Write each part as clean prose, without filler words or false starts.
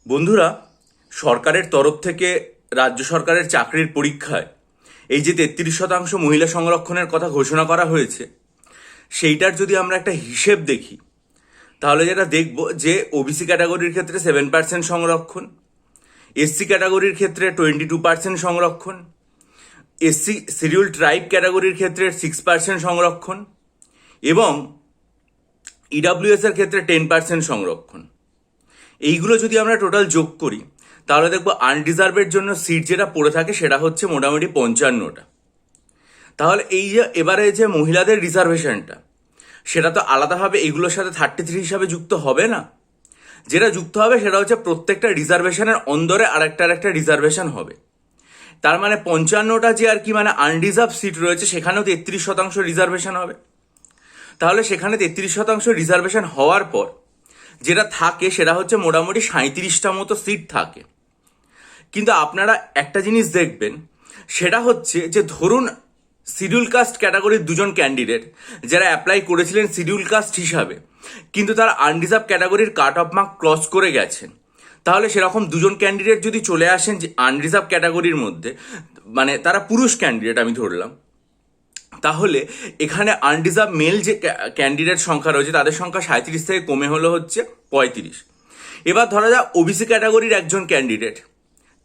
বন্ধুরা, সরকারের তরফ থেকে রাজ্য সরকারের চাকরির পরীক্ষায় এই যে 33% মহিলা সংরক্ষণের কথা ঘোষণা করা হয়েছে, সেইটার যদি আমরা একটা হিসেব দেখি, তাহলে যেটা দেখব যে ওবিসি ক্যাটাগরির ক্ষেত্রে 7% সংরক্ষণ, এসসি ক্যাটাগরির ক্ষেত্রে 22% সংরক্ষণ, এসসি শিডিউল ট্রাইব ক্যাটাগরির ক্ষেত্রে 6% সংরক্ষণ এবং ইডাব্লিউএস এর ক্ষেত্রে 10% সংরক্ষণ। এইগুলো যদি আমরা টোটাল যোগ করি, তাহলে দেখবো আনরিজার্ভের জন্য সিট যেটা পড়ে থাকে সেটা হচ্ছে মোটামুটি 55টা। তাহলে এই যে এবারে যে মহিলাদের রিজার্ভেশনটা, সেটা তো আলাদাভাবে এগুলোর সাথে 33 হিসাবে যুক্ত হবে না। যেটা যুক্ত হবে সেটা হচ্ছে প্রত্যেকটা রিজার্ভেশনের অন্দরে আরেকটা রিজার্ভেশন হবে। তার মানে 55টা যে আর কি মানে আনরিজার্ভ সিট রয়েছে, সেখানেও 33% রিজার্ভেশন হবে। তাহলে সেখানে 33% রিজার্ভেশন হওয়ার পর যেটা থাকে সেটা হচ্ছে মোটামুটি 37টা মতো সিট থাকে। কিন্তু আপনারা একটা জিনিস দেখবেন, সেটা হচ্ছে যে ধরুন শিডিউল কাস্ট ক্যাটাগরির দুজন ক্যান্ডিডেট যারা অ্যাপ্লাই করেছিলেন শিডিউল কাস্ট হিসাবে, কিন্তু তারা আনরিজার্ভ ক্যাটাগরির কাট অফ মার্ক ক্রস করে গেছেন, তাহলে সেরকম দুজন ক্যান্ডিডেট যদি চলে আসেন যে আনরিজার্ভ ক্যাটাগরির মধ্যে, মানে তারা পুরুষ ক্যান্ডিডেট আমি ধরলাম, তাহলে এখানে আনরিজার্ভ মেল যে ক্যান্ডিডেট সংখ্যা রয়েছে তাদের সংখ্যা 37 থেকে কমে হলো হচ্ছে 35। এবার ধরা যাক ওবিসি ক্যাটাগরির একজন ক্যান্ডিডেট,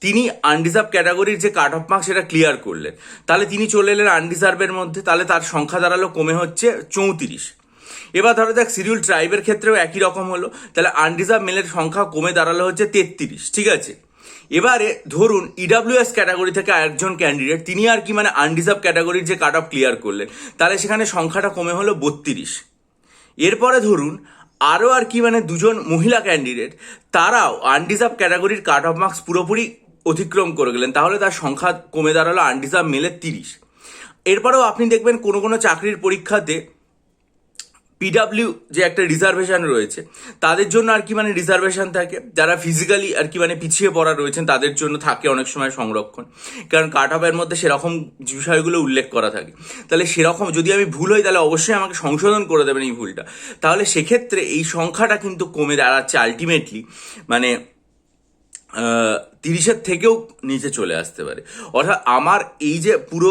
তিনি আনরিজার্ভ ক্যাটাগরির যে কাট অফ মার্ক সেটা ক্লিয়ার করলেন, তাহলে তিনি চলে এলেন আনরিজার্ভের মধ্যে, তাহলে তার সংখ্যা দাঁড়ালো কমে হচ্ছে 34। এবার ধরা যাক শিডিউল ট্রাইবের ক্ষেত্রেও একই রকম হলো, তাহলে আনরিজার্ভ মেলের সংখ্যা কমে দাঁড়ালো হচ্ছে 33। ঠিক আছে, এবারে ধরুন ইডাব্লিউএস ক্যাটাগরি থেকে আরেকজন ক্যান্ডিডেট, তিনি আর কি মানে আনরিজার্ভ ক্যাটাগরির যে কাট অফ ক্লিয়ার করলেন, তাহলে সেখানে সংখ্যাটা কমে হলো 32। এরপরে ধরুন আরও আর কি মানে দুজন মহিলা ক্যান্ডিডেট, তারাও আনরিজার্ভ ক্যাটাগরির কাট অফ মার্কস পুরোপুরি অতিক্রম করে গেলেন, তাহলে তার সংখ্যা কমে দাঁড়ালো আনরিজার্ভ মেলের 30। এরপরেও আপনি দেখবেন কোনো কোনো চাকরির পরীক্ষাতে পিডাব্লিউ যে একটা রিজার্ভেশন রয়েছে, তাদের জন্য আর কি মানে রিজার্ভেশন থাকে, যারা ফিজিক্যালি আর কি মানে পিছিয়ে পড়া রয়েছেন তাদের জন্য থাকে অনেক সময় সংরক্ষণ, কারণ কাট অফের মধ্যে সেরকম বিষয়গুলো উল্লেখ করা থাকে। তাহলে সেরকম যদি আমি ভুল হই তাহলে অবশ্যই আমাকে সংশোধন করে দেবেন এই ভুলটা। তাহলে সেক্ষেত্রে এই সংখ্যাটা কিন্তু কমে দাঁড়াচ্ছে আলটিমেটলি মানে 30-এর থেকেও নিচে চলে আসতে পারে। অর্থাৎ আমার এই যে পুরো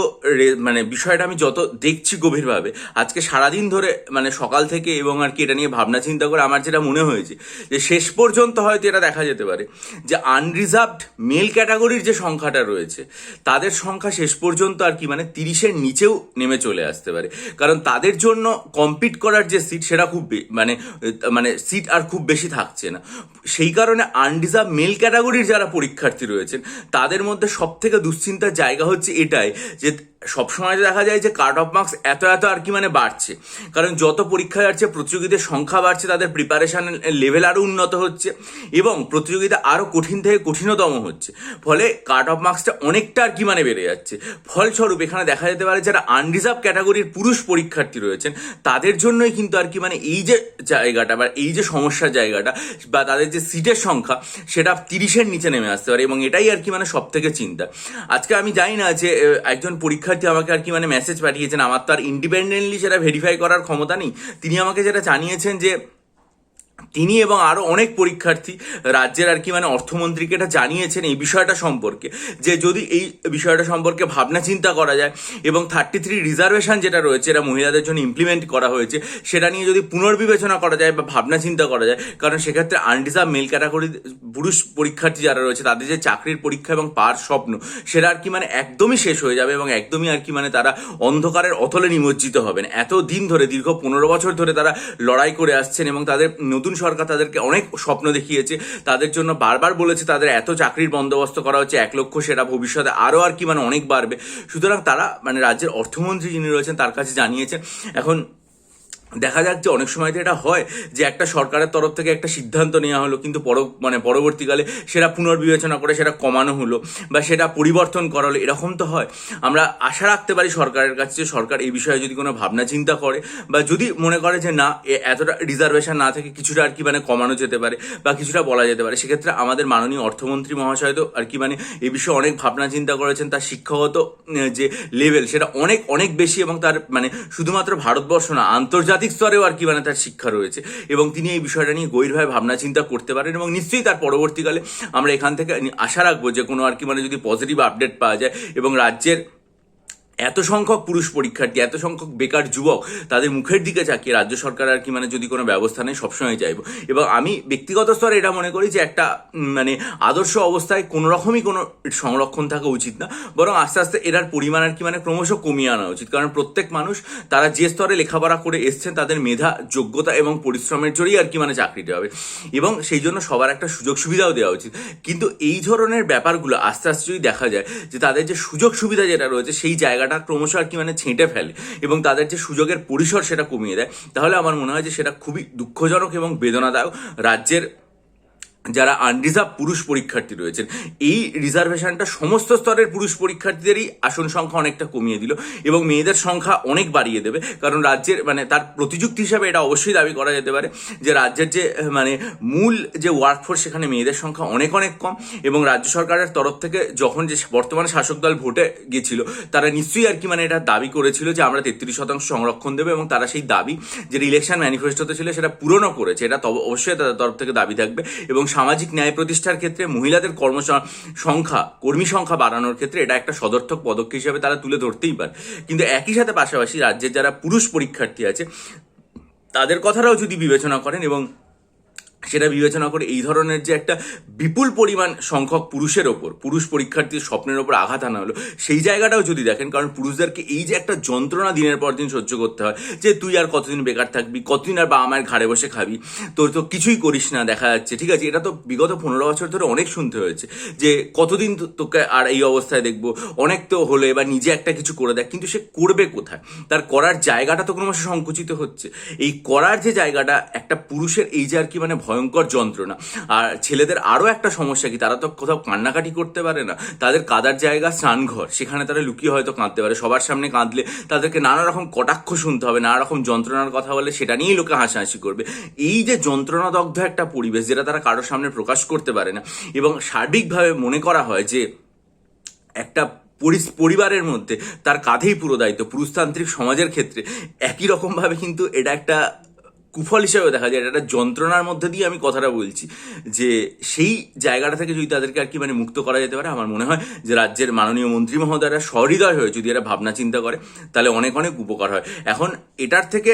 মানে বিষয়টা আমি যত দেখছি গভীরভাবে আজকে সারাদিন ধরে, মানে সকাল থেকে, এবং আর কি এটা নিয়ে ভাবনা চিন্তা করে আমার যেটা মনে হয়েছে যে শেষ পর্যন্ত হয়তো এটা দেখা যেতে পারে যে আনরিজার্ভড মেল ক্যাটাগরির যে সংখ্যাটা রয়েছে তাদের সংখ্যা শেষ পর্যন্ত আর কি মানে 30-এর নিচেও নেমে চলে আসতে পারে, কারণ তাদের জন্য কম্পিট করার যে সিট সেটা খুব মানে মানে সিট আর খুব বেশি থাকছে না। সেই কারণে আনরিজার্ভ মেল ক্যাটাগরির যারা পরীক্ষার্থী রয়েছেন তাদের মধ্যে সব থেকে দুশ্চিন্তার জায়গা হচ্ছে এটাই যে সবসময় দেখা যায় যে কাট অফ মার্কস এত আর কি মানে বাড়ছে, কারণ যত পরীক্ষা যাচ্ছে প্রতিযোগীদের সংখ্যা বাড়ছে, তাদের প্রিপারেশন লেভেল আরও উন্নত হচ্ছে এবং প্রতিযোগিতা আরও কঠিন থেকে কঠিনতম হচ্ছে, ফলে কাট অফ মার্কসটা অনেকটা আর কি মানে বেড়ে যাচ্ছে। ফলস্বরূপ এখানে দেখা যেতে পারে যারা আনরিজার্ভ ক্যাটাগরির পুরুষ পরীক্ষার্থী রয়েছেন তাদের জন্যই কিন্তু আর কি মানে এই যে জায়গাটা বা এই যে সমস্যার জায়গাটা বা তাদের যে সিটের সংখ্যা সেটা 30-এর নিচে নেমে আসতে পারে, এবং এটাই আর কি মানে সব থেকে চিন্তা। আজকে আমি জানি না যে একজন পরীক্ষার্থী আমাকে আর কি মানে মেসেজ পাঠিয়েছেন, আমার তো আর ইন্ডিপেন্ডেন্টলি সেটা ভেরিফাই করার ক্ষমতা নেই, তিনি আমাকে যেটা জানিয়েছেন যে তিনি এবং আরও অনেক পরীক্ষার্থী রাজ্যের আর কি মানে অর্থমন্ত্রীকে এটা জানিয়েছেন এই বিষয়টা সম্পর্কে, যে যদি এই বিষয়টা সম্পর্কে ভাবনা চিন্তা করা যায় এবং 33 রিজার্ভেশন যেটা রয়েছে এটা মহিলাদের জন্য ইমপ্লিমেন্ট করা হয়েছে সেটা নিয়ে যদি পুনর্বিবেচনা করা যায় বা ভাবনা চিন্তা করা যায়, কারণ সেক্ষেত্রে আনরিজার্ভ মেল ক্যাটাগরি পুরুষ পরীক্ষার্থী যারা রয়েছে তাদের যে চাকরির পরীক্ষা এবং পাওয়ার স্বপ্ন সেটা আর কি মানে একদমই শেষ হয়ে যাবে এবং একদমই আর কি মানে তারা অন্ধকারের অতলে নিমজ্জিত হবেন। এত দিন ধরে দীর্ঘ 15 বছর ধরে তারা লড়াই করে আসছেন এবং তাদের নতুন সরকার তাদেরকে অনেক স্বপ্ন দেখিয়েছে, তাদের জন্য বারবার বলেছে তাদের এত চাকরির বন্দোবস্ত করা হচ্ছে 1 লক্ষ, সেটা ভবিষ্যতে আরও আর কি মানে অনেক বাড়বে। সুতরাং তারা মানে রাজ্যের অর্থমন্ত্রী যিনি রয়েছেন তার কাছে জানিয়েছেন। এখন দেখা যাক যে অনেক সময় তো এটা হয় যে একটা সরকারের তরফ থেকে একটা সিদ্ধান্ত নেওয়া হলো কিন্তু মানে পরবর্তীকালে সেটা পুনর্বিবেচনা করে সেটা কমানো হলো বা সেটা পরিবর্তন করা হলো, এরকম তো হয়। আমরা আশা রাখতে পারি সরকারের কাছে যে সরকার এই বিষয়ে যদি কোনো ভাবনা চিন্তা করে বা যদি মনে করে যে না এতটা রিজার্ভেশন না থেকে কিছুটা আর কি মানে কমানো যেতে পারে বা কিছুটা বলা যেতে পারে, সেক্ষেত্রে আমাদের মাননীয় অর্থমন্ত্রী মহাশয় তো আর কি মানে এই বিষয়ে অনেক ভাবনা চিন্তা করেছেন। তার শিক্ষাগত যে লেভেল সেটা অনেক বেশি এবং তার মানে শুধুমাত্র ভারতবর্ষ না আন্তর্জাতিক আন্তর্জাতিক স্তরেও আর কি মানে তার শিক্ষা রয়েছে, এবং তিনি এই বিষয়টা নিয়ে গভীরভাবে ভাবনা চিন্তা করতে পারেন, এবং নিশ্চয়ই তার পরবর্তীকালে আমরা এখান থেকে আশা রাখবো যে কোনো আর কি মানে যদি পজিটিভ আপডেট পাওয়া যায় এবং রাজ্যের এত সংখ্যক পুরুষ পরীক্ষার্থী, এত সংখ্যক বেকার যুবক, তাদের মুখের দিকে চাকিয়ে রাজ্য সরকার আর কি মানে যদি কোনো ব্যবস্থা নেয় সবসময় চাইবো। এবং আমি ব্যক্তিগত স্তরে এটা মনে করি যে একটা মানে আদর্শ অবস্থায় কোনো রকমই কোনো সংরক্ষণ থাকা উচিত না, বরং আস্তে আস্তে এটার পরিমাণ আর কি মানে ক্রমশ কমিয়ে আনা উচিত। কারণ প্রত্যেক মানুষ তারা যে স্তরে লেখাপড়া করে এসছেন তাদের মেধা, যোগ্যতা এবং পরিশ্রমের জোরেই আর কি মানে চাকরিটা হবে, এবং সেই জন্য সবার একটা সুযোগ সুবিধাও দেওয়া উচিত। কিন্তু এই ধরনের ব্যাপারগুলো আস্তে আস্তে যদি দেখা যায় যে তাদের যে সুযোগ সুবিধা যেটা রয়েছে সেই জায়গাটা ক্রমশ আর কি মানে ছেঁটে ফেলে এবং তাদের যে সুযোগের পরিসর সেটা কমিয়ে দেয়, তাহলে আমার মনে হয় যে সেটা খুবই দুঃখজনক এবং বেদনাদায়ক রাজ্যের যারা আনরিজার্ভ পুরুষ পরীক্ষার্থী রয়েছেন। এই রিজার্ভেশনটা সমস্ত স্তরের পুরুষ পরীক্ষার্থীদেরই আসন সংখ্যা অনেকটা কমিয়ে দিল এবং মেয়েদের সংখ্যা অনেক বাড়িয়ে দেবে। কারণ রাজ্যের মানে তার প্রতিযুক্তি হিসাবে এটা অবশ্যই দাবি করা যেতে পারে যে রাজ্যের যে মানে মূল যে ওয়ার্কফোর্স সেখানে মেয়েদের সংখ্যা অনেক অনেক কম, এবং রাজ্য সরকারের তরফ থেকে যখন যে বর্তমানে শাসক দল ভোটে গিয়েছিল তারা নিশ্চয়ই আর কি মানে এটা দাবি করেছিল যে আমরা 33% সংরক্ষণ দেবো, এবং তারা সেই দাবি যেটা ইলেকশন ম্যানিফেস্টোতে ছিল সেটা পূরণও করেছে। এটা অবশ্যই তাদের তরফ থেকে দাবি থাকবে, এবং সামাজিক ন্যায় প্রতিষ্ঠার ক্ষেত্রে মহিলাদের কর্মী সংখ্যা বাড়ানোর ক্ষেত্রে এটা একটা সদর্থক পদক্ষেপ হিসেবে তারা তুলে ধরতেই পারে। কিন্তু একই সাথে পাশাপাশি রাজ্যের যারা পুরুষ পরীক্ষার্থী আছে তাদের কথাটাও যদি বিবেচনা করেন এবং সেটা বিবেচনা করে এই ধরনের যে একটা বিপুল পরিমাণ সংখ্যক পুরুষ পরীক্ষার্থীর স্বপ্নের ওপর আঘাত আনা হলো, সেই জায়গাটাও যদি দেখেন, কারণ পুরুষদেরকে এই যে একটা যন্ত্রণা দিনের পর দিন সহ্য করতে হয় যে তুই আর কতদিন বেকার থাকবি, কতদিন আর বাবা মায়ের ঘাড়ে বসে খাবি, তোর তো কিছুই করিস না দেখা যাচ্ছে, ঠিক আছে, এটা তো বিগত 15 বছর ধরে অনেক শুনতে হয়েছে যে কতদিন তোকে আর এই অবস্থায় দেখবো, অনেক তো হলো, এবার নিজে একটা কিছু করে দেখ। কিন্তু সে করবে কোথায়? তার করার জায়গাটা তো ক্রমশ সংকুচিত হচ্ছে। এই করার যে জায়গাটা একটা পুরুষের এই যে আর কি মানে ভয়ঙ্কর যন্ত্রণা। আর ছেলেদের আরও একটা সমস্যা কি, তারা তো কোথাও কান্নাকাটি করতে পারে না, তাদের কাঁদার জায়গা স্নানঘর, সেখানে তারা লুকিয়ে হয়তো কাঁদতে পারে। সবার সামনে কাঁদলে তাদেরকে নানা রকম কটাক্ষ শুনতে হবে, নানা রকম যন্ত্রণার কথা বলে সেটা নিয়েই লোকে হাসাহাসি করবে। এই যে যন্ত্রণাদগ্ধ একটা পরিবেশ যেটা তারা কারোর সামনে প্রকাশ করতে পারে না, এবং সার্বিকভাবে মনে করা হয় যে একটা পরিবারের মধ্যে তার কাঁধেই পুরো দায়িত্ব, পুরুষতান্ত্রিক সমাজের ক্ষেত্রে একই রকমভাবে কিন্তু এটা একটা কুফল হিসেবে দেখা যায়। এটা একটা যন্ত্রণার মধ্যে দিয়ে আমি কথাটা বলছি, যে সেই জায়গাটা থেকে যদি তাদেরকে আর কি মানে মুক্ত করা যেতে পারে, আমার মনে হয় যে রাজ্যের মাননীয় মন্ত্রী মহোদয়রা সহৃদয় হয়ে যদি এরা ভাবনা চিন্তা করে তাহলে অনেক অনেক উপকার হয়। এখন এটার থেকে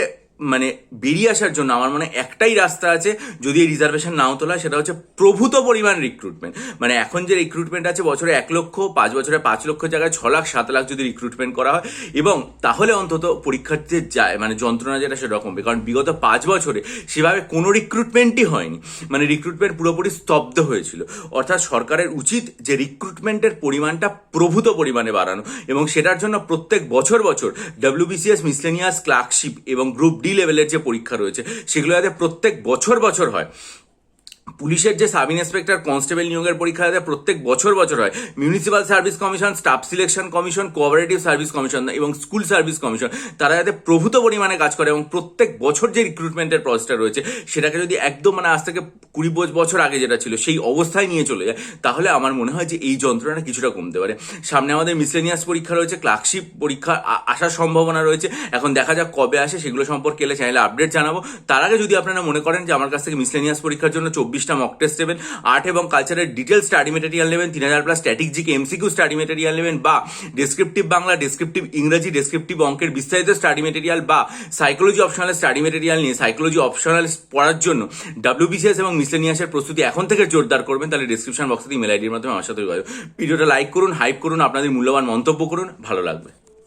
মানে বেরিয়ে আসার জন্য আমার মনে একটাই রাস্তা আছে, যদি এই রিজার্ভেশন নাও তোলা, সেটা হচ্ছে প্রভূত পরিমাণ রিক্রুটমেন্ট। মানে এখন যে রিক্রুটমেন্ট আছে বছরে 1 লক্ষ, 5 বছরে 5 লক্ষ জায়গায় 6 লাখ 7 লাখ যদি রিক্রুটমেন্ট করা হয়, এবং তাহলে অন্তত পরীক্ষার্থীদের যায় মানে যন্ত্রণা যেটা সেটা কমবে। কারণ বিগত 5 বছরে সেভাবে কোনো রিক্রুটমেন্টই হয়নি, মানে রিক্রুটমেন্ট পুরোপুরি স্তব্ধ হয়েছিল। অর্থাৎ সরকারের উচিত যে রিক্রুটমেন্টের পরিমাণটা প্রভূত পরিমাণে বাড়ানো, এবং সেটার জন্য প্রত্যেক বছর WBCS, মিসলেনিয়াস, ক্লার্কশিপ এবং গ্রুপ ডি লেভেলের যে পরীক্ষা রয়েছে সেগুলো যাতে প্রত্যেক বছর হয়। পুলিশের যে সাব ইন্সপেক্টর, কনস্টেবল নিয়োগের পরীক্ষা যাতে প্রত্যেক বছর হয়। Municipal service commission, staff selection commission, cooperative service commission এবং স্কুল সার্ভিস কমিশন, তারা যাতে প্রভূত পরিমাণে কাজ করে, এবং প্রত্যেক বছর যে রিক্রুটমেন্টের প্রসেসটা রয়েছে সেটাকে যদি একদম মানে আজ থেকে 20 বছর আগে যেটা ছিল সেই অবস্থায় নিয়ে চলে যায়, তাহলে আমার মনে হয় যে এই যন্ত্রণা কিছুটা কমতে পারে। সামনে আমাদের মিসলেনিয়াস পরীক্ষা রয়েছে, ক্লার্কশিপ পরীক্ষা আসার সম্ভাবনা রয়েছে, এখন দেখা যাক কবে আসে, সেগুলো সম্পর্কে এলে চ্যানেলে আপডেট জানাবো। তার আগে যদি আপনারা মনে করেন যে আমার কাছ থেকে মিসলেনিয়াস পরীক্ষার জন্য 24টা মক টেস্ট নেবেন, আর্ট এবং কালচারের ডিটেল স্টাডি মেটেরিয়াল নেবেন, 3000+ static GK MCQ study material নেবেন, বা ডেসক্রিপটিভ বাংলা, ডেসক্রিপটিভ ইংরেজি, ডেসক্রিপটিভ অঙ্কের বিস্তারিত স্টাডি মেটেরিয়াল, বা সাইকোলজি অপশনাল স্টাডি মেটেরিয়াল নিয়ে সাইকোলজি অপশনাল পড়ার জন্য WBCS এবং মিসলেনিয়াসের প্রস্তুতি এখন থেকে জোরদার করবেন, তাহলে ডিসক্রিপশন বক্সে ইমেল আইডির মাধ্যমে আমার সাথে যোগাযোগ। ভিডিওটা লাইক করুন, হাইপ করুন, আপনাদের মূল্যবান মন্তব্য করুন, ভালো লাগবে।